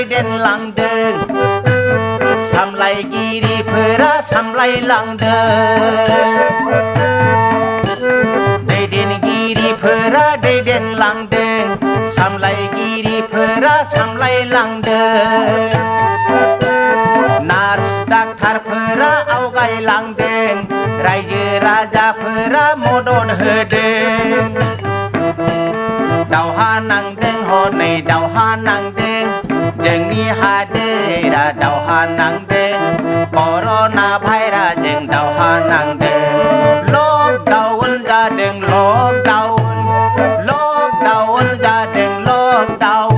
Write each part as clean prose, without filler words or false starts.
दैदेनलांदों सामलायगिरिफोरा सामलायलांदों दैदेनगिरिफोरा दैदेनलांदों सामलायगिरिफोरा सामलायलांदों नार्स डाक्टारफोरा आवगायलांदों रायजो राजाफोरा मदद होदों दावहा नांदों हनै दावहा नांदों जोंनि हादोरा दावहा नांदों कर'ना भाइरासजों दावहा नांदों लकडाउन जादों लकडाउन जादों लकडाउन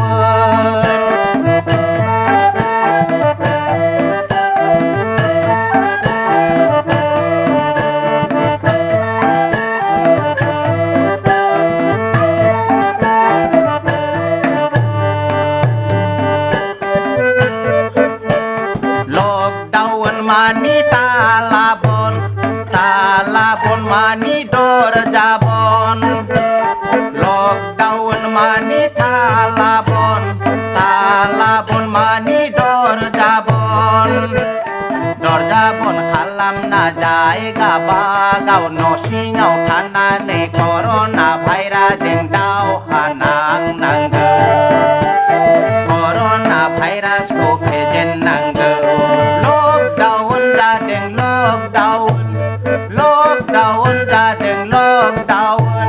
मानि तालाबन मानि दरजा बन लकडाउन मानि तालाबन मानि दरजा बन खालामना जायगा बागाव न' सिङाव थानानै कर'ना भाइरासजों दावहा नांनांगौ कर'ना भाइरासखौ फेजेननांगौ लकडाउन जादों लकडाउन जादों लकडाउन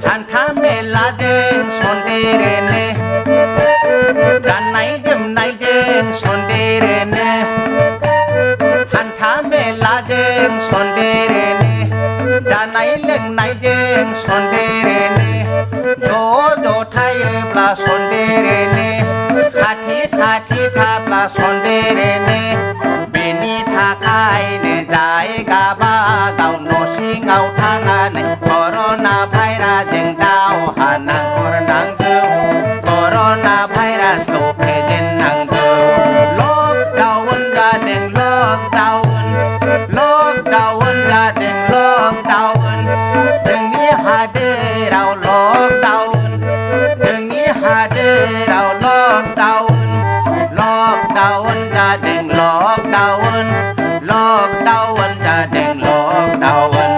हान्था मेलाजों सन्देरोनो गाननाय जोमनायजों सन्देरोनो हान्था मेलाजों सन्देरोनो जानाय लोंनायजों सन्देरोनो ज' थायोब्ला सन्देरोनो खाथि थाब्ला सन्देरोनो बेनि थाखायनो जायगा बागाव न' सिङाव थानानै कर'ना भाइरासजों दावहा नांहरनांगौ कर'ना भाइरासखौ फेजेननांगौ लकडाउन जादों लकडाउन जादों लकडाउन जोंनि हादोराव लकडाउन जोंनि हादोराव लकडाउन जादों लकडाउन जादों लकडाउन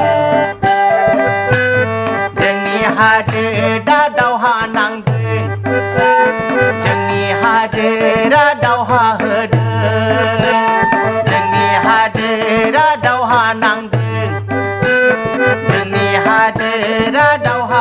जोंनि हादोरा दावहा नांदों जोंनि हादोरा दावहा होदों जोंनि हादोरा दावहा नांदों जोंनि हादोरा दावहा